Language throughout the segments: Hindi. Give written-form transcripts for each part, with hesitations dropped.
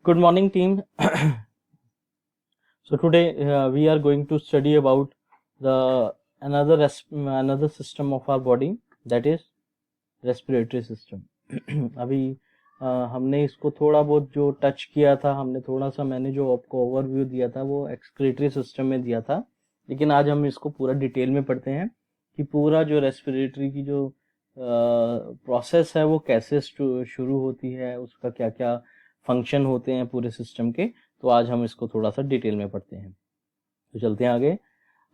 Good morning, team. So today we are going to study about the another system of our body, that is respiratory system. अभी हमने इसको थोड़ा बहुत जो टच किया था, हमने थोड़ा सा मैंने जो आपको ओवरव्यू दिया था वो एक्सक्रीटरी सिस्टम में दिया था, लेकिन आज हम इसको पूरा डिटेल में पढ़ते हैं कि पूरा जो रेस्पिरेटरी की जो प्रोसेस है वो कैसे शुरू होती है, उसका क्या क्या फंक्शन होते हैं पूरे सिस्टम के। तो आज हम इसको थोड़ा सा डिटेल में पढ़ते हैं। तो चलते हैं आगे।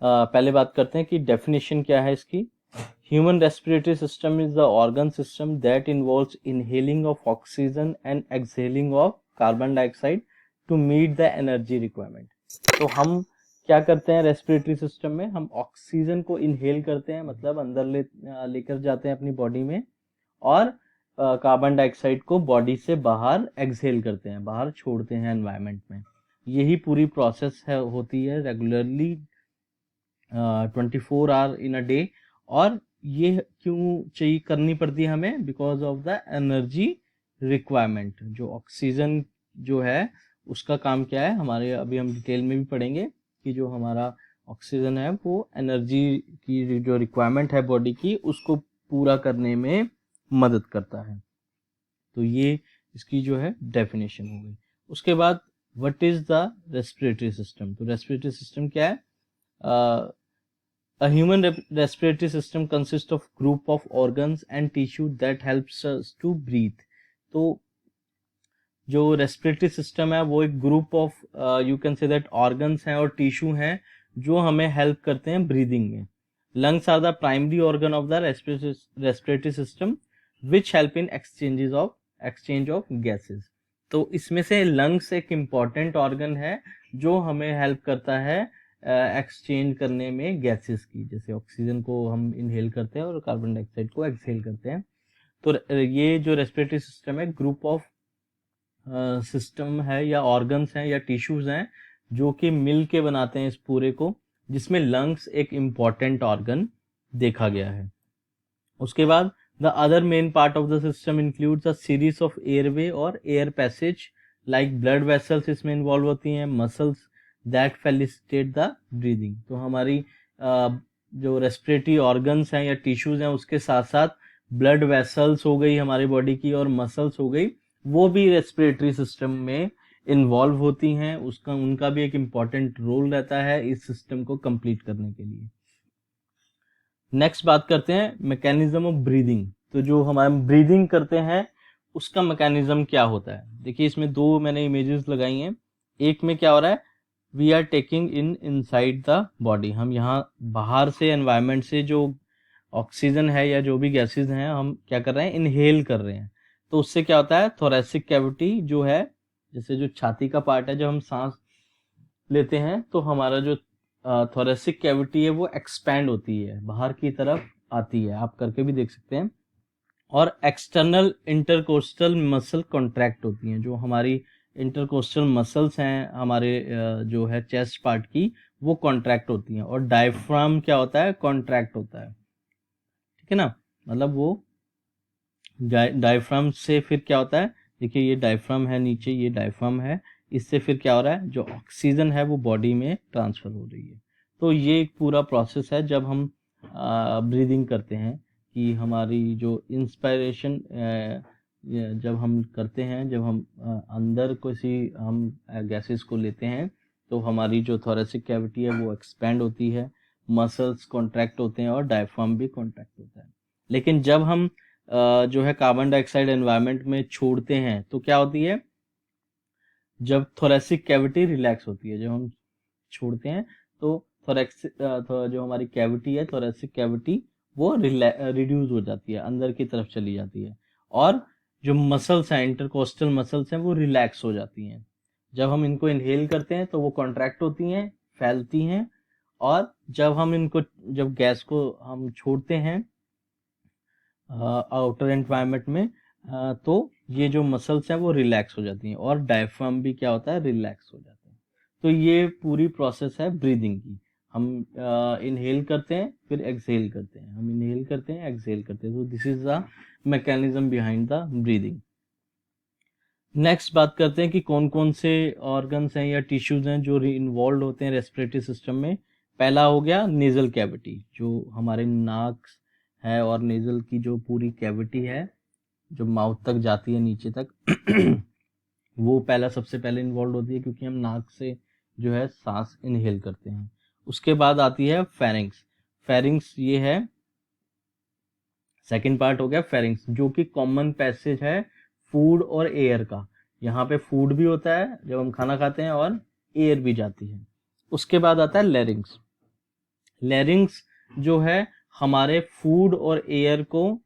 पहले बात करते हैं कि डेफिनेशन क्या है इसकी। Human respiratory system is the organ system that involves inhaling of oxygen and exhaling of carbon dioxide to meet the energy requirement. तो हम क्या करते हैं रेस्पिरेटरी सिस्टम में, हम ऑक्सीजन को इनहेल करते हैं, मतलब अंदर लेकर जाते हैं अपनी बॉडी में, और कार्बन डाइऑक्साइड को बॉडी से बाहर एक्सहेल करते हैं, बाहर छोड़ते हैं एनवायरनमेंट में। यही पूरी प्रोसेस है होती है regularly 24 hour in a day. और ये क्यों चाहिए करनी पड़ती है हमें? Because of the energy requirement. जो ऑक्सीजन जो है उसका काम क्या है हमारे, अभी हम डिटेल में भी पढ़ेंगे कि जो हमारा ऑक्सीजन है वो एनर्जी की जो रिक्वायरमेंट है बॉडी की उसको पूरा करने में मदद करता है। तो ये इसकी जो है डेफिनेशन हो गई। उसके बाद what is the respiratory system. तो रेस्पिरेटरी सिस्टम क्या है? A human respiratory system consists of group of organs and tissue that helps us to breathe। तो जो रेस्पिरेटरी सिस्टम है वो एक group of you can say that organs हैं और टिश्यू हैं जो हमें हेल्प करते हैं ब्रीदिंग में। Lungs are the primary organ of the respiratory system which help in exchange of gases. तो इसमें से लंग्स एक इम्पॉर्टेंट ऑर्गन है जो हमें हेल्प करता है एक्सचेंज करने में गैसेस की, जैसे ऑक्सीजन को हम इनहेल करते हैं और कार्बन डाइऑक्साइड को एक्सहेल करते हैं। तो ये जो रेस्पिरेटरी सिस्टम है ग्रुप ऑफ सिस्टम है या ऑर्गन्स हैं या टिश्यूज हैं जो कि मिल के बनाते हैं इस पूरे को, जिसमें लंग्स एक इम्पॉर्टेंट ऑर्गन देखा गया है। उसके बाद the other main part of the system includes a series of airway और air passage like blood vessels इसमें इन्वॉल्व होती हैं, muscles that facilitate the breathing. तो हमारी जो रेस्पिरेटरी ऑर्गन्स हैं या टिश्यूज हैं उसके साथ साथ ब्लड वेसल्स हो गई हमारी बॉडी की और मसल्स हो गई, वो भी रेस्पिरेटरी सिस्टम में इन्वॉल्व होती हैं। उनका भी एक इम्पॉर्टेंट रोल रहता है इस सिस्टम को कंप्लीट करने के लिए। नेक्स्ट बात करते हैं मैकेनिज्म ऑफ ब्रीदिंग। तो जो हमारे ब्रीदिंग करते हैं उसका मैकेनिज्म क्या होता है। देखिए इसमें दो मैंने इमेजेस लगाई हैं। एक में क्या हो रहा है, we are taking inside the body, हम यहाँ बाहर से एनवायरनमेंट से जो ऑक्सीजन है या जो भी गैसेज हैं हम क्या कर रहे हैं, इनहेल कर रहे हैं। तो उससे क्या होता है, थोरेसिक कैविटी जो है, जैसे जो छाती का पार्ट है, जब हम सांस लेते हैं तो हमारा जो थोरेसिक कैविटी है वो एक्सपैंड होती है, बाहर की तरफ आती है, आप करके भी देख सकते हैं। और एक्सटर्नल इंटरकोस्टल मसल कॉन्ट्रैक्ट होती हैं। जो हमारी इंटरकोस्टल मसल्स हैं हमारे जो है चेस्ट पार्ट की, वो कॉन्ट्रैक्ट होती हैं। और डायफ्राम क्या होता है, कॉन्ट्रैक्ट होता है, ठीक है ना। मतलब वो डायफ्राम से फिर क्या होता है, देखिए ये डायफ्राम है नीचे, ये डायफ्राम है, इससे फिर क्या हो रहा है, जो ऑक्सीजन है वो बॉडी में ट्रांसफर हो रही है। तो ये एक पूरा प्रोसेस है जब हम ब्रीदिंग करते हैं, कि हमारी जो इंस्पायरेशन जब हम करते हैं, जब हम अंदर किसी हम गैसेस को लेते हैं तो हमारी जो थोरेसिक कैविटी है वो एक्सपैंड होती है, मसल्स कॉन्ट्रैक्ट होते हैं और डायफ्राम भी कॉन्ट्रैक्ट होता है। लेकिन जब हम जो है कार्बन डाइऑक्साइड एनवायरनमेंट में छोड़ते हैं तो क्या होती है, जब थोरेसिक कैविटी रिलैक्स होती है, जब हम छोड़ते हैं तो जो हमारी कैविटी है, थोरेसिक कैविटी, वो रिड्यूस हो जाती है, अंदर की तरफ चली जाती है। और जो मसल्स हैं, इंटरकोस्टल मसल्स हैं, वो रिलैक्स हो जाती हैं। जब हम इनको इनहेल करते हैं तो वो कॉन्ट्रैक्ट होती हैं, फैलती हैं। और जब गैस को हम छोड़ते हैं आउटर एनवायरनमेंट में, तो ये जो मसल्स हैं वो रिलैक्स हो जाती हैं और डायफ्राम भी क्या होता है, रिलैक्स हो जाता है। तो ये पूरी प्रोसेस है ब्रीदिंग की। हम इनहेल करते हैं फिर एक्सहेल करते हैं, हम इनहेल करते हैं एक्सहेल करते हैं। तो this is the mechanism behind the breathing. Next बात करते हैं कि कौन कौन से ऑर्गन्स हैं या टिश्यूज हैं जो इन्वॉल्व होते हैं रेस्पिरेटरी सिस्टम में। पहला हो गया नेजल कैविटी, जो हमारे नाक है और नेजल की जो पूरी कैविटी है जो माउथ तक जाती है नीचे तक वो पहला सबसे पहले इन्वॉल्व होती है, क्योंकि हम नाक से जो है सांस इनहेल करते हैं। उसके बाद आती है फेरिंग्स। फेरिंग्स ये है सेकंड पार्ट हो गया फेरिंग्स, जो कि कॉमन पैसेज है फूड और एयर का। यहाँ पे फूड भी होता है जब हम खाना खाते हैं और एयर भी जाती है। उसके बाद आता है लैरिंग्स। लैरिंग्स जो है हमारे फूड और एयर को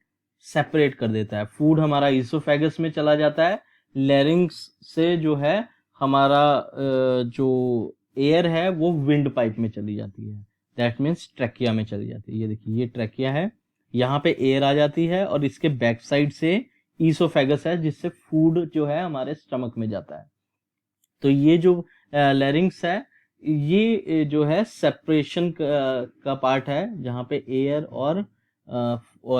सेपरेट कर देता है। फूड हमारा ईसोफेगस में चला जाता है, लैरिंग्स से जो है हमारा जो एयर है वो विंड पाइप में चली जाती है, दैट मीन्स ट्रैकिया में चली जाती है। ये देखिए ये ट्रैकिया है, यहाँ पे एयर आ जाती है और इसके बैक साइड से ईसोफेगस है जिससे फूड जो है हमारे स्टमक में जाता है। तो ये जो लैरिंग्स है ये जो है सेपरेशन का पार्ट है, जहाँ पे एयर और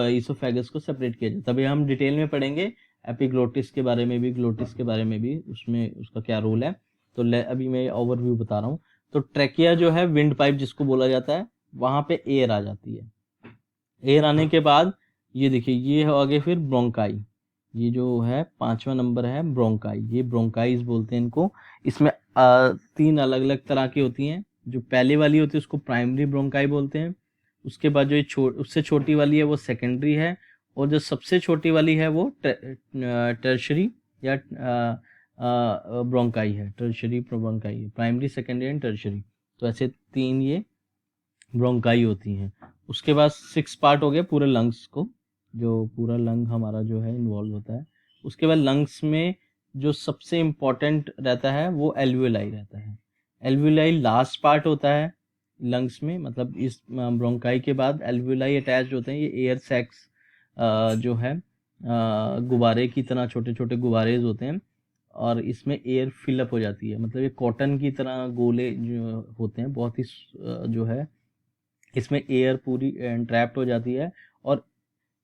ईसोफेगस को सेपरेट किया जाता है। तभी हम डिटेल में पढ़ेंगे एपिग्लोटिस के बारे में भी, ग्लोटिस के बारे में भी, उसमें उसका क्या रोल है। तो अभी मैं ओवरव्यू बता रहा हूँ। तो ट्रैकिया जो है विंड पाइप जिसको बोला जाता है, वहां पे एयर आ जाती है। एयर आने के बाद ये देखिए ये हो आगे फिर ब्रोंकाई। ये जो है 5वां नंबर है ब्रोंकाई, ये ब्रोंकाइज बोलते हैं इनको। इसमें 3 अलग अलग तरह की होती हैं। जो पहले वाली होती है उसको प्राइमरी ब्रोंकाई बोलते हैं। उसके बाद जो ये उससे छोटी वाली है वो सेकेंडरी है, और जो सबसे छोटी वाली है वो टर्शरी या ब्रोंकाई है। टर्शरी ब्रोंकाई है, प्राइमरी सेकेंडरी एंड टर्शरी। तो ऐसे 3 ये ब्रोंकाई होती हैं। उसके बाद 6 पार्ट हो गया पूरे लंग्स को, जो पूरा लंग हमारा जो है इन्वॉल्व होता है। उसके बाद लंग्स में जो सबसे इम्पोर्टेंट रहता है वो एल्वियोलाई रहता है। एल्वियोलाई लास्ट पार्ट होता है लंग्स में, मतलब इस ब्रोंकाई के बाद एल्वियोलाई अटैच होते हैं। ये एयर सैक्स जो है गुब्बारे की तरह, छोटे छोटे गुब्बारे होते हैं, और इसमें एयर फिलअप हो जाती है। मतलब ये कॉटन की तरह गोले जो होते हैं, बहुत ही जो है इसमें एयर पूरी ट्रैप्ड हो जाती है। और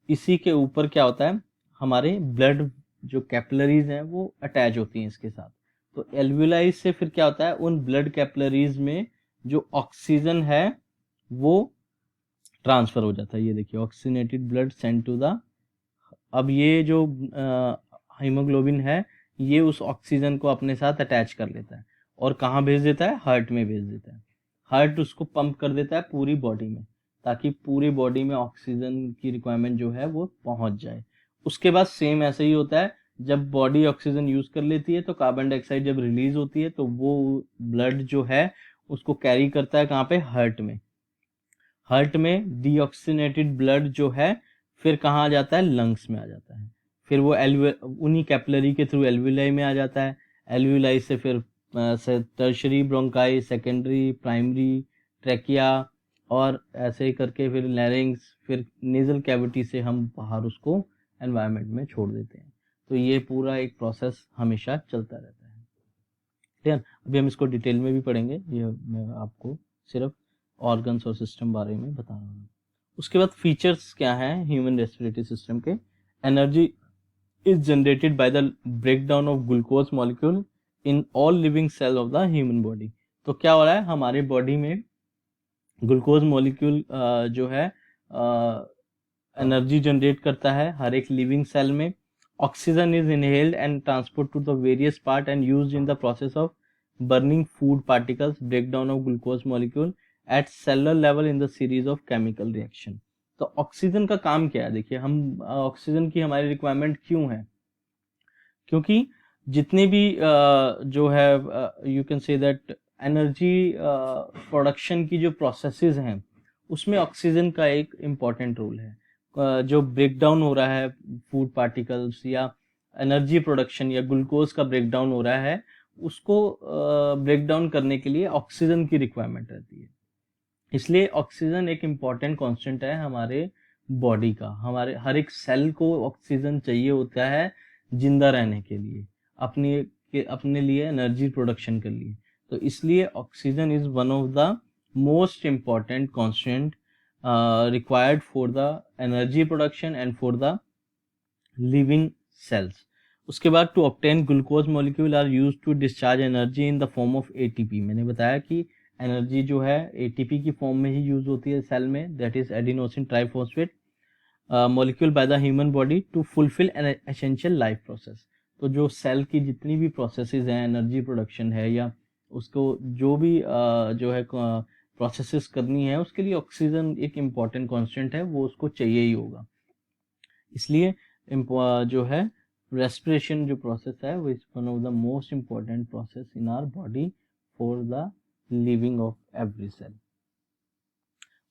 इसी के ऊपर क्या होता है, हमारे ब्लड जो कैपिलरीज हैं वो अटैच होती हैं इसके साथ। तो एल्वियोलाई से फिर क्या होता है, उन ब्लड कैपिलरीज में जो ऑक्सीजन है वो ट्रांसफर हो जाता है। ये देखिए oxygenated blood send to the, अब ये जो हीमोग्लोबिन है ये उस ऑक्सीजन को अपने साथ अटैच कर लेता है और कहाँ भेज देता है, हार्ट में भेज देता है। हार्ट उसको पंप कर देता है पूरी बॉडी में, ताकि पूरी बॉडी में ऑक्सीजन की रिक्वायरमेंट जो है वो पहुंच जाए। उसके बाद सेम ऐसे ही होता है, जब बॉडी ऑक्सीजन यूज कर लेती है तो कार्बन डाइऑक्साइड जब रिलीज होती है तो वो ब्लड जो है उसको कैरी करता है कहाँ पे, हार्ट में। हार्ट में डीऑक्सीनेटेड ब्लड जो है फिर कहाँ आ जाता है, लंग्स में आ जाता है। फिर वो उन्हीं कैपिलरी के थ्रू एल्वियोलाई में आ जाता है। एल्वियोलाई से फिर tertiary bronchi, secondary, primary, trachea, और ऐसे ही करके फिर लैरिंग्स, फिर नेजल कैविटी से हम बाहर उसको एनवायरनमेंट में छोड़ देते हैं। तो ये पूरा एक प्रोसेस हमेशा चलता रहता है। ठीक है, अभी हम इसको डिटेल में भी पढ़ेंगे, ये मैं आपको सिर्फ ऑर्गन्स और सिस्टम बारे में बता रहा हूँ। उसके बाद फीचर्स क्या हैं ह्यूमन रेस्पिरेटरी सिस्टम के। Energy is generated by the breakdown of glucose molecule in all living cell of the human body. तो क्या हो रहा है, हमारे बॉडी में ग्लूकोज मॉलिक्यूल जो है एनर्जी जनरेट करता है हर एक लिविंग सेल में। Oxygen is inhaled and transport to the various part and used in the process of burning food particles, breakdown of glucose molecule at cellular level in the series of chemical reaction। तो ऑक्सीजन का काम क्या है, देखिए हम ऑक्सीजन की हमारी रिक्वायरमेंट क्यों है, क्योंकि जितने भी जो है you can say that energy production की जो प्रोसेसेस हैं उसमें ऑक्सीजन का एक इम्पॉर्टेंट रोल है। जो ब्रेकडाउन हो रहा है फूड पार्टिकल्स या एनर्जी प्रोडक्शन या ग्लूकोज का ब्रेकडाउन हो रहा है, उसको ब्रेकडाउन करने के लिए ऑक्सीजन की रिक्वायरमेंट रहती है। इसलिए ऑक्सीजन एक इम्पॉर्टेंट कांस्टेंट है हमारे बॉडी का। हमारे हर एक सेल को ऑक्सीजन चाहिए होता है जिंदा रहने के लिए, अपने लिए एनर्जी प्रोडक्शन के लिए। तो इसलिए oxygen is one of the most important constant required for the energy production and for the living cells. उसके बाद to obtain glucose molecule are use to discharge energy in the form of ATP. मैंने बताया कि एनर्जी जो है एटीपी की फॉर्म में ही यूज होती है सेल में, that is adenosine triphosphate molecule by the human body to fulfil an essential life process. तो जो सेल की जितनी भी प्रोसेसेस हैं, एनर्जी प्रोडक्शन है या उसको जो भी जो है प्रोसेसेस करनी है, उसके लिए ऑक्सीजन एक इम्पॉर्टेंट कांस्टेंट है, वो उसको चाहिए ही होगा। इसलिए जो है रेस्पिरेशन जो प्रोसेस है वो is one of the most important process in our body for the living of every cell.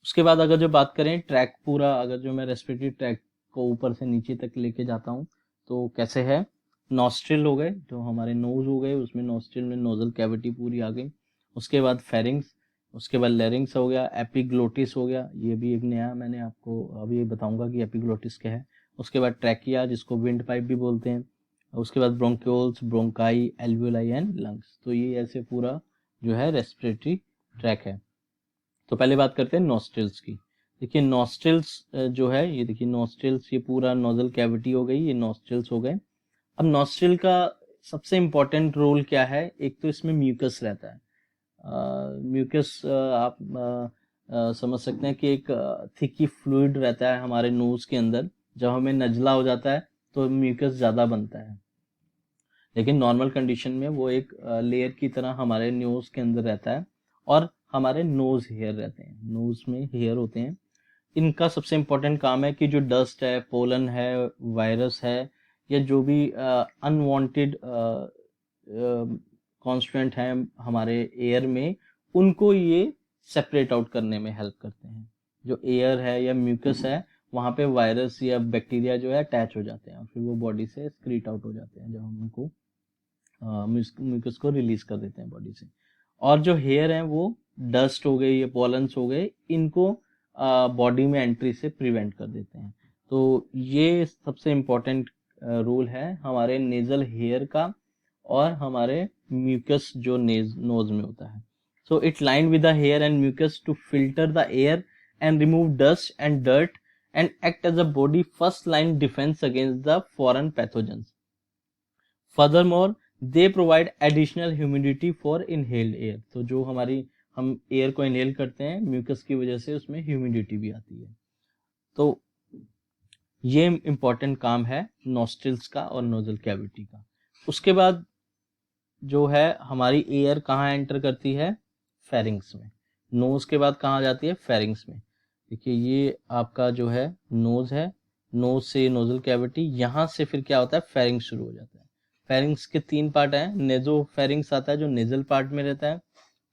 उसके बाद अगर जो बात करें ट्रैक पूरा, अगर जो मैं रेस्पिरेटरी ट्रैक को ऊपर से नीचे तक लेके जाता हूँ तो कैसे है, नॉस्ट्रिल हो गए, जो हमारे नोज हो गए, उसमें नॉस्ट्रिल में नोजल कैविटी पूरी आ गई। उसके बाद फेरिंग्स, उसके बाद लेरिंग्स हो गया, एपिग्लोटिस हो गया, ये भी एक नया मैंने आपको अभी बताऊंगा कि एपिग्लोटिस क्या है। उसके बाद ट्रैकिया, जिसको विंड पाइप भी बोलते हैं। उसके बाद bronchioles, bronchi, alveoli and lungs. तो ये ऐसे पूरा जो है रेस्पिरेटरी ट्रैक है। तो पहले बात करते हैं नॉस्ट्रिल्स की। देखिए नॉस्ट्रिल्स जो है, ये देखिए नॉस्ट्रिल्स, ये पूरा नोजल कैविटी हो गई, ये नॉस्ट्रिल्स हो गए। अब नॉस्ट्रिल का सबसे इम्पोर्टेंट रोल क्या है, एक तो इसमें म्यूकस रहता है। म्यूकस आप समझ सकते हैं कि एक थिकी फ्लूइड रहता है हमारे नोज के अंदर। जब हमें नजला हो जाता है तो म्यूकस ज़्यादा बनता है, लेकिन नॉर्मल कंडीशन में वो एक लेयर की तरह हमारे नोज के अंदर रहता है। और हमारे नोज हेयर रहते हैं, नोज में हेयर होते हैं। इनका सबसे इम्पोर्टेंट काम है कि जो डस्ट है, पोलन है, वायरस है, या जो भी अनवांटेड कॉन्स्टेंट हैं हमारे एयर में, उनको ये सेपरेट आउट करने में हेल्प करते हैं। जो एयर है या म्यूकस है, वहाँ पे वायरस या बैक्टीरिया जो है अटैच हो जाते हैं और फिर वो बॉडी से एक्सक्रीट आउट हो जाते हैं जब हम उनको म्यूकस को रिलीज कर देते हैं बॉडी से। और जो हेयर हैं वो डस्ट हो गई या पॉलन्स हो गए, इनको बॉडी में एंट्री से प्रिवेंट कर देते हैं। तो ये सबसे इम्पोर्टेंट रोल है हमारे नेजल हेयर का और हमारे म्यूकस जो नोज में होता है। So it line with the hair and mucus to filter the air and remove dust and dirt and act as a body first line defence against the foreign pathogens. Furthermore they provide additional humidity for inhaled air. तो जो हमारी हम एयर को इनहेल करते हैं, म्यूकस की वजह से उसमें ह्यूमिडिटी भी आती है। तो ये इम्पोर्टेंट काम है नॉस्ट्रिल्स का और नोजल कैविटी का। उसके बाद जो है हमारी एयर कहाँ एंटर करती है, फेरिंग्स में। नोज के बाद कहाँ जाती है, फेरिंग्स में। देखिए ये आपका जो है नोज है, नोज से नोजल कैविटी, यहाँ से फिर क्या होता है, फेरिंग्स शुरू हो जाता है। फेरिंग्स के 3 पार्ट हैं। नेजो फेरिंग्स आता है जो नेजल पार्ट में रहता है,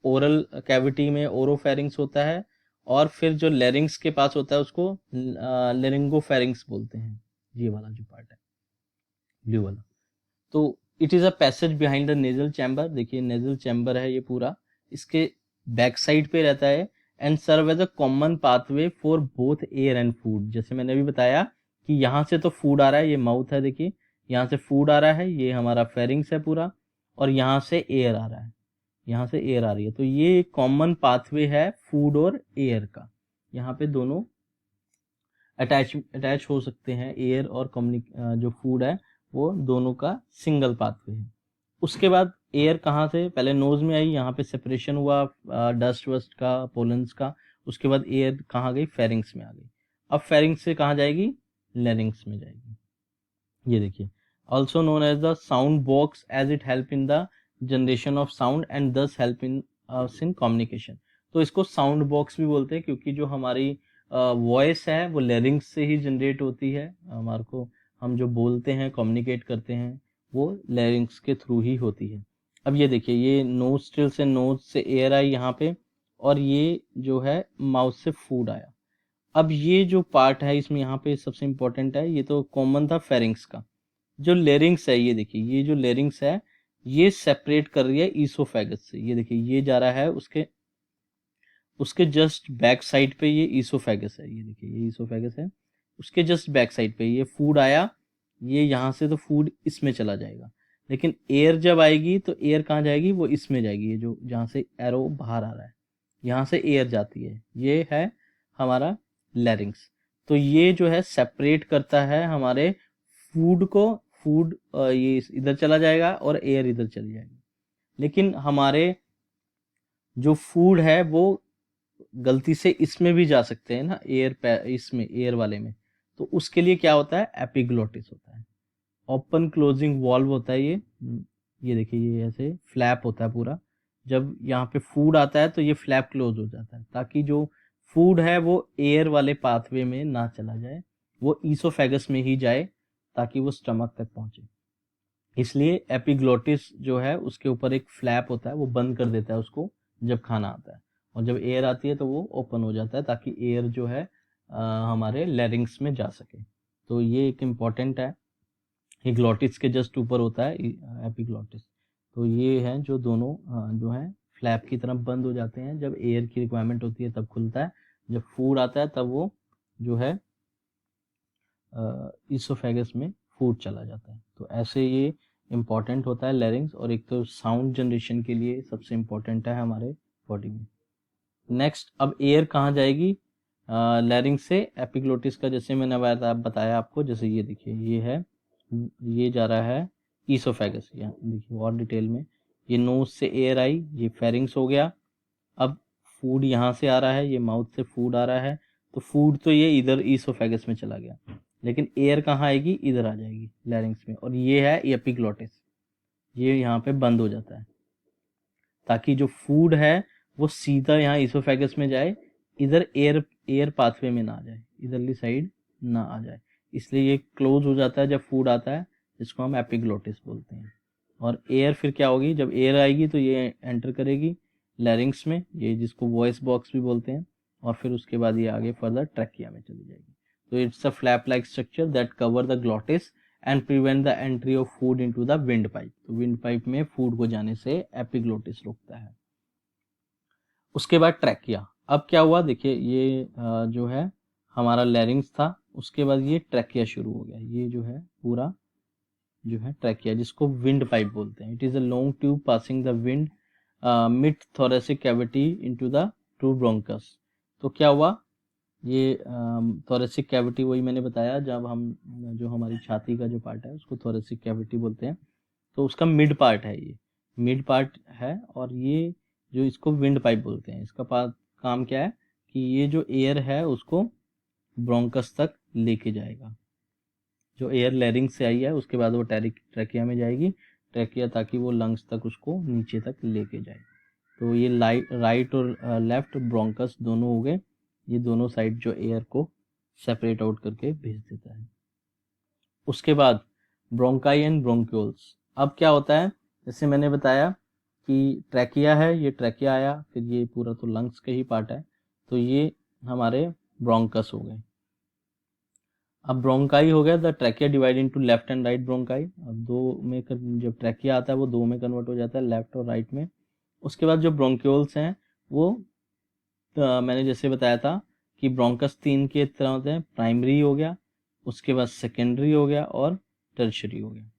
ओरल कैविटी में ओरोफेरिंग्स होता है, और फिर जो लेरिंग्स के पास होता है उसको लेरिंगोफेरिंग्स बोलते हैं। ये वाला जो पार्ट है ब्लू वाला। तो it is a passage behind the nasal chamber. देखिए नेजल चैम्बर है ये पूरा, इसके बैक साइड पे रहता है and serve as a common pathway for both air and food. जैसे मैंने अभी बताया कि यहाँ से तो फूड आ रहा है, ये माउथ है, देखिए यहाँ से फूड आ रहा है, ये हमारा फेरिंग्स है पूरा, और यहाँ से एयर आ रहा है, यहाँ से एयर आ रही है। तो ये कॉमन पाथवे है फूड और एयर का। यहाँ पे दोनों अटैच हो सकते हैं, एयर और जो फूड है वो दोनों का सिंगल पाथवे है। उसके बाद एयर कहाँ से, पहले नोज में आई, यहाँ पे सेपरेशन हुआ डस्ट वस्ट का, पोलन्स का। उसके बाद एयर कहाँ गई, फेरिंग्स में आ गई। अब फेरिंग्स से कहाँ जाएगी, लेरिंग्स में जाएगी। ये देखिए also known as the sound box as it help in the generation of sound and thus help in communication. तो इसको साउंड बॉक्स भी बोलते हैं क्योंकि जो हमारी वॉइस है वो लेरिंग्स से ही जनरेट होती है। हमारे को हम जो बोलते हैं, कम्युनिकेट करते हैं, वो लेरिंग्स के थ्रू ही होती है। अब ये देखिए ये नोस्ट्रिल से, नोज से एयर आई यहाँ पे, और ये जो है माउथ से फूड आया। अब ये जो पार्ट है इसमें यहाँ पे सबसे इंपॉर्टेंट है, ये तो कॉमन था फेरिंग्स का। जो लेरिंग्स है, ये देखिए ये जो लेरिंग्स है ये सेपरेट कर रही है ईसोफेगस से। ये देखिए ये जा रहा है उसके जस्ट बैक साइड पे, ये ईसोफेगस है। ये देखिए ये ईसोफेगस है, उसके जस्ट बैक साइड पे ये फूड आया, ये यहाँ से तो फूड इसमें चला जाएगा। लेकिन एयर जब आएगी तो एयर कहाँ जाएगी, वो इसमें जाएगी। ये जो जहाँ से एरो बाहर आ रहा है, यहाँ से एयर जाती है, ये है हमारा लेरिंग्स। तो ये जो है सेपरेट करता है हमारे फूड को फूड ये इधर चला जाएगा और एयर इधर चली जाएगी। लेकिन हमारे जो फूड है वो गलती से इसमें भी जा सकते हैं ना, इसमें एयर वाले में। तो उसके लिए क्या होता है, एपिग्लोटिस होता है, ओपन क्लोजिंग वॉल्व होता है ये देखिए, ये ऐसे फ्लैप होता है पूरा। जब यहाँ पे फूड आता है तो ये फ्लैप क्लोज हो जाता है, ताकि जो फूड है वो एयर वाले पाथवे में ना चला जाए, वो ईसोफेगस में ही जाए, ताकि वो स्टमक तक पहुंचे। इसलिए एपिग्लोटिस जो है उसके ऊपर एक फ्लैप होता है, वो बंद कर देता है उसको जब खाना आता है, और जब एयर आती है तो वो ओपन हो जाता है, ताकि एयर जो है हमारे लैरिंग्स में जा सके। तो ये एक इम्पॉर्टेंट है, ये ग्लॉटिस के जस्ट ऊपर होता है एपिग्लॉटिस। तो ये है जो दोनों जो है फ्लैप की तरफ बंद हो जाते हैं, जब एयर की रिक्वायरमेंट होती है तब खुलता है, जब फूड आता है तब वो जो है ईसोफेगस में फूड चला जाता है। तो ऐसे ये इम्पॉर्टेंट होता है लैरिंग्स, और एक तो साउंड जनरेशन के लिए सबसे इम्पॉर्टेंट है हमारे बॉडी में। नेक्स्ट, अब एयर कहाँ जाएगी लैरिंग्स से एपिग्लोटिस का, जैसे मैंने बताया आपको, जैसे ये देखिए, ये है, ये जा रहा है ईसोफेगस, यहाँ देखिए और डिटेल में, ये नोज से एयर आई, ये फेरिंग्स हो गया। अब फूड यहाँ से आ रहा है, ये माउथ से फूड आ रहा है, तो फूड तो ये इधर ईसोफेगस में चला गया, लेकिन एयर कहाँ आएगी, इधर आ जाएगी लैरिंग्स में, और ये है एपिग्लोटिस, ये यहाँ पे बंद हो जाता है, ताकि जो फूड है वो सीधा यहाँ ईसोफेगस में जाए, इधर एयर पाथवे में ना आ जाए, इधरली साइड ना आ जाए, इसलिए ये क्लोज हो जाता है जब फूड आता है, जिसको हम एपिग्लोटिस बोलते हैं। और एयर फिर क्या होगी, जब एयर आएगी तो ये एंटर करेगी लैरिंग्स में, ये जिसको वॉइस बॉक्स भी बोलते हैं, और फिर उसके बाद ये आगे फर्दर ट्रैकिया में चली जाएगी। तो it's a flap like structure that cover the glottis and prevent the entry of food into the wind pipe. तो विंड पाइप में फूड को जाने से एपिग्लोटिस रोकता है। उसके बाद ट्रैकिया। अब क्या हुआ, देखिए ये जो है हमारा लैरिंग्स था, उसके बाद ये ट्रैकिया शुरू हो गया, ये जो है पूरा जो है ट्रैकिया, जिसको विंड पाइप बोलते हैं। It is a long tube passing the wind mid thoracic cavity into the true bronchus. तो क्या हुआ, ये थोरेसिक कैविटी वही मैंने बताया, जब हम जो हमारी छाती का जो पार्ट है उसको थोरेसिक कैविटी बोलते हैं, तो उसका मिड पार्ट है, ये मिड पार्ट है, और ये जो इसको विंड पाइप बोलते हैं, इसका काम क्या है कि ये जो एयर है उसको ब्रोंकस तक लेके जाएगा। जो एयर लैरिंग से आई है उसके बाद वो ट्रैकिया में जाएगी, ट्रैकिया ताकि वो लंग्स तक उसको नीचे तक लेके जाए। तो ये राइट और लेफ्ट ब्रोंकस दोनों हो गए, ये दोनों साइड जो एयर को सेपरेट आउट करके भेज देता है। उसके बाद ब्रोंकाई एंड ब्रोंक्यूल्स। अब क्या होता है, जैसे मैंने बताया कि ट्रैकिया है, ये ट्रैकिया आया, फिर ये पूरा तो लंग्स के ही पार्ट है, तो ये हमारे ब्रोंकस हो गए। अब ब्रोंकाई हो गया, the trachea divide into left and right bronchi. अब दो में जब ट्रैकिया आता है वो दो में कन्वर्ट हो जाता है, लेफ्ट और राइट में। उसके बाद जो ब्रोंक्यूल्स हैं वो मैंने जैसे बताया था कि ब्रोंकस तीन के तरह होते हैं, प्राइमरी हो गया, उसके बाद सेकेंडरी हो गया, और टर्शरी हो गया,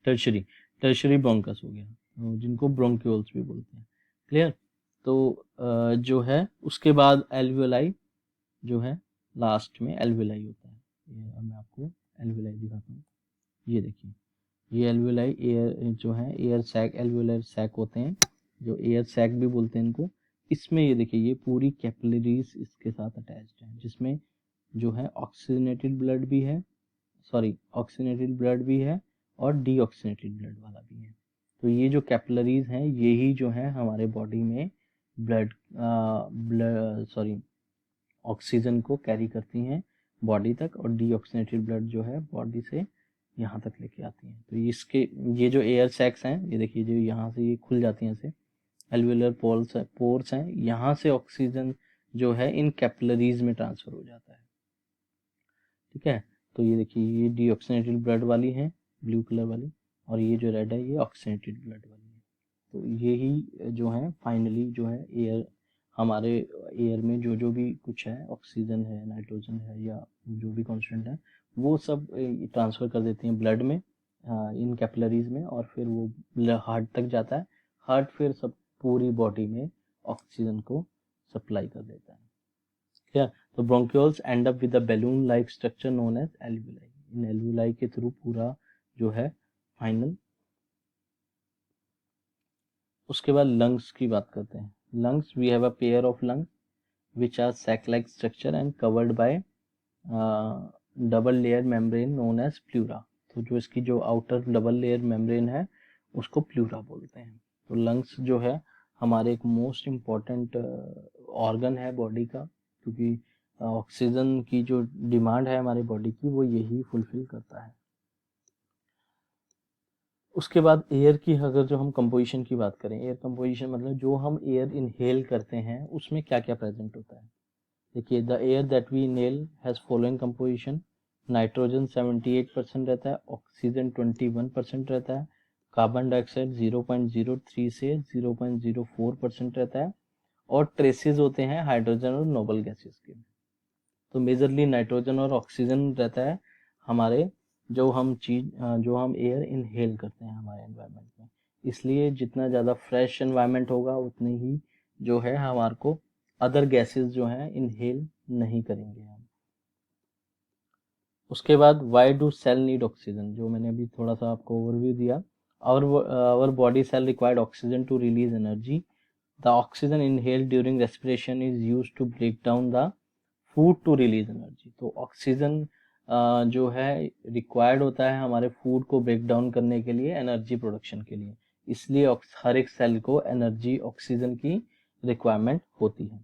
टर्शरी टर्शरी ब्रोंकस हो गया, जिनको ब्रोंक्यूल्स भी बोलते हैं। क्लियर। तो जो है उसके बाद एल्वियोलाई जो है, लास्ट में एल्वियोलाई होता है। ये अब मैं आपको एल्वियोलाई दिखाता हूँ, ये देखिए, ये एल्वियोलाई एयर जो है, एयर सैक, एल्वियोलर सैक होते हैं, जो एयर सैक भी बोलते हैं इनको। इसमें ये देखिए, ये पूरी कैपिलरीज इसके साथ अटैच्ड है, जिसमें जो है ऑक्सीजनेटेड ब्लड भी है, ऑक्सीजनेटेड ब्लड भी है, और डीऑक्सीजनेटेड ब्लड वाला भी है। तो ये जो कैपिलरीज हैं यही जो है हमारे बॉडी में ऑक्सीजन को कैरी करती हैं बॉडी तक, और डीऑक्सीजनेटेड ब्लड जो है बॉडी से यहाँ तक लेके आती हैं। तो इसके ये जो एयर सैक्स हैं, ये देखिए, जो यहाँ से ये खुल जाती हैं, ऐसे एल्वियोलर पोर्स हैं, यहाँ से ऑक्सीजन जो है इन कैपिलरीज में ट्रांसफर हो जाता है। ठीक है। तो ये देखिए, ये डीऑक्सीजनेटेड ब्लड वाली है, ब्लू कलर वाली, और ये जो रेड है ये ऑक्सीजनेटेड ब्लड वाली है। तो यही जो है फाइनली जो है एयर, हमारे एयर में जो भी कुछ है, ऑक्सीजन है, नाइट्रोजन है, या जो भी कॉन्स्टेंट है, वो सब ट्रांसफ़र कर देती हैं ब्लड में, इन कैपिलरीज में, और फिर वो हार्ट तक जाता है। हार्ट फिर सब पूरी बॉडी में ऑक्सीजन को सप्लाई कर देता है। क्या, तो bronchioles end up with a balloon like structure known as alveoli. इन एल्वियोलाई के थ्रू पूरा जो है फाइनल। उसके बाद लंग्स की बात करते हैं। Lungs, we have a pair of lungs which are sac-like structure and covered by double layer membrane known as pleura। तो जो इसकी जो आउटर डबल लेयर मेम्ब्रेन है उसको प्लूरा बोलते हैं। तो लंग्स जो है हमारे एक मोस्ट इम्पॉर्टेंट ऑर्गन है बॉडी का, क्योंकि ऑक्सीजन की जो डिमांड है हमारी बॉडी की वो यही फुलफिल करता है। उसके बाद एयर की अगर जो हम कंपोजिशन की बात करें, एयर कंपोजिशन मतलब जो हम एयर इनहेल करते हैं उसमें क्या क्या प्रेजेंट होता है। देखिए, the air that we inhale has following composition. Nitrogen 78% रहता है, ऑक्सीजन 21% रहता है, कार्बन डाइऑक्साइड 0.03 से 0.04% रहता है, और ट्रेसेस होते हैं हाइड्रोजन और नोबल गैसेस के। तो मेजरली नाइट्रोजन और ऑक्सीजन रहता है हमारे जो हम एयर इनहेल करते हैं हमारे एनवायरनमेंट में। इसलिए जितना ज़्यादा फ्रेश एनवायरनमेंट होगा उतनी ही जो है हमारे को अदर गैसेस जो हैं इनहेल नहीं करेंगे हम। उसके बाद why do cell need oxygen, जो मैंने अभी थोड़ा सा आपको ओवरव्यू दिया। Our body cell required oxygen to release energy. The oxygen inhaled during respiration is used to break down the food to release energy. तो ऑक्सीजन जो है रिक्वायर्ड होता है हमारे फूड को ब्रेक डाउन करने के लिए, एनर्जी प्रोडक्शन के लिए। इसलिए हर एक सेल को एनर्जी ऑक्सीजन की रिक्वायरमेंट होती है।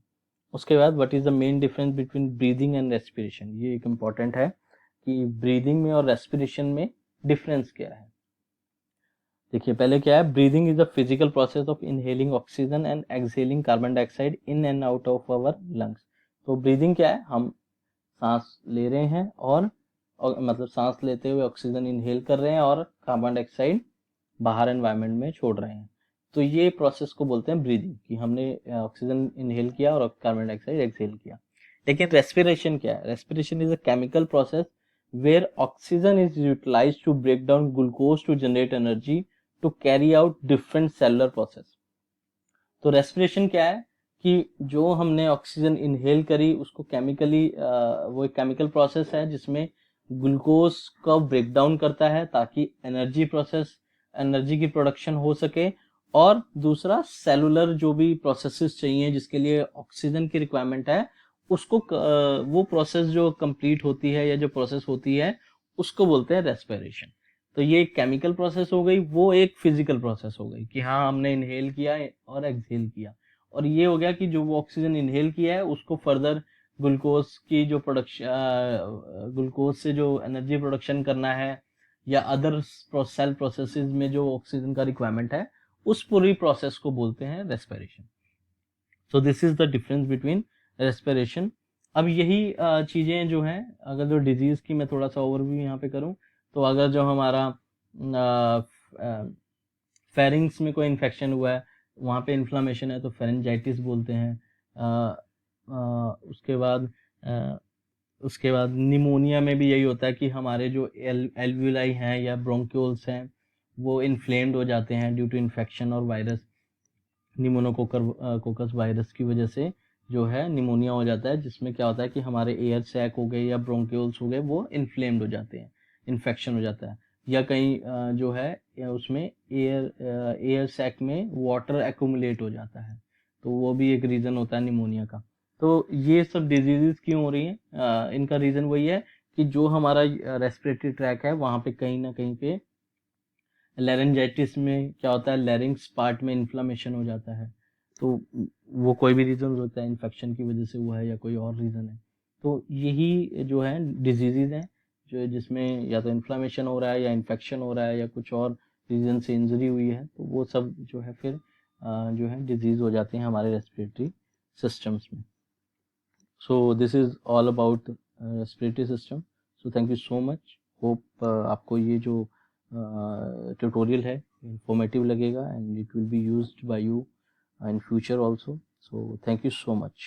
उसके बाद what is the main difference between breathing and respiration, ये एक इम्पॉर्टेंट है कि ब्रीदिंग में और रेस्पिरेशन में डिफरेंस क्या है। देखिए पहले क्या है, breathing is the physical process of inhaling oxygen and exhaling carbon dioxide in and out of our lungs. तो ब्रीदिंग क्या है, हम सांस ले रहे हैं और मतलब सांस लेते हुए ऑक्सीजन इनहेल कर रहे हैं और कार्बन डाइऑक्साइड बाहर एनवायरनमेंट में छोड़ रहे हैं। तो ये प्रोसेस को बोलते हैं ब्रीदिंग, कि हमने ऑक्सीजन इनहेल किया और कार्बन डाइऑक्साइड एक्सहेल किया। लेकिन रेस्पिरेशन क्या है, respiration is a chemical process where oxygen is utilised to break down glucose to generate energy to carry out different cellular process. तो रेस्पिरेशन क्या है कि जो हमने ऑक्सीजन इनहेल करी उसको केमिकली वो एक केमिकल प्रोसेस है जिसमें ग्लूकोज का ब्रेक डाउन करता है ताकि एनर्जी की प्रोडक्शन हो सके, और दूसरा सेलुलर जो भी प्रोसेसेस चाहिए जिसके लिए ऑक्सीजन की रिक्वायरमेंट है उसको वो प्रोसेस जो कंप्लीट होती है या जो प्रोसेस होती है उसको बोलते हैं रेस्पिरेशन। तो ये एक केमिकल प्रोसेस हो गई, वो एक फिजिकल प्रोसेस हो गई कि हाँ हमने इनहेल किया और एक्सहेल किया, और ये हो गया कि जो वो ऑक्सीजन इनहेल किया है उसको फर्दर ग्लूकोज की जो प्रोडक्शन, ग्लूकोज से जो एनर्जी प्रोडक्शन करना है या अदर सेल प्रोसेसेस में जो ऑक्सीजन का रिक्वायरमेंट है उस पूरी प्रोसेस को बोलते हैं respiration. So this is the difference between respiration. अब यही चीजें जो हैं, अगर जो डिजीज की मैं थोड़ा सा ओवरव्यू यहाँ पे करूँ, तो अगर जो हमारा फेरिंग्स में कोई इन्फेक्शन हुआ है, वहाँ पे इन्फ्लामेशन है तो फेरेंजाइटिस बोलते हैं। उसके बाद निमोनिया में भी यही होता है कि हमारे जो एल्वियोलाई हैं या ब्रोंक्यूल्स हैं वो इन्फ्लेम्ड हो जाते हैं ड्यू टू इन्फेक्शन और वायरस, निमोनोकोकस वायरस की वजह से जो है निमोनिया हो जाता है, जिसमें क्या होता है कि हमारे एयर सैक हो गए या ब्रोंक्यूल्स हो गए वो इन्फ्लेम्ड हो जाते हैं, इन्फेक्शन हो जाता है। या कहीं जो है उसमें एयर सैक में वाटर एक्यूमुलेट हो जाता है, तो वो भी एक रीज़न होता है निमोनिया का। तो ये सब डिजीजेस क्यों हो रही हैं, इनका रीज़न वही है कि जो हमारा रेस्पिरेटरी ट्रैक है वहाँ पे कहीं ना कहीं पे लैरेंजाइटिस में क्या होता है, लैरिंग्स पार्ट में इन्फ्लामेशन हो जाता है। तो वो कोई भी रीज़न होता है, इन्फेक्शन की वजह से हुआ है या कोई और रीज़न है। तो यही जो है डिजीज़ हैं जो जिसमें या तो इन्फ्लामेशन हो रहा है या इन्फेक्शन हो रहा है या कुछ और रीज़न से इंजरी हुई है, तो वो सब जो है फिर जो है डिजीज़ हो जाते हैं हमारे रेस्पिरेटरी सिस्टम्स में। So this is all about respiratory system. So thank you so much. Hope आपको ये जो ट्यूटोरियल है इंफॉर्मेटिव लगेगा and it will be used by you in future also. So thank you so much.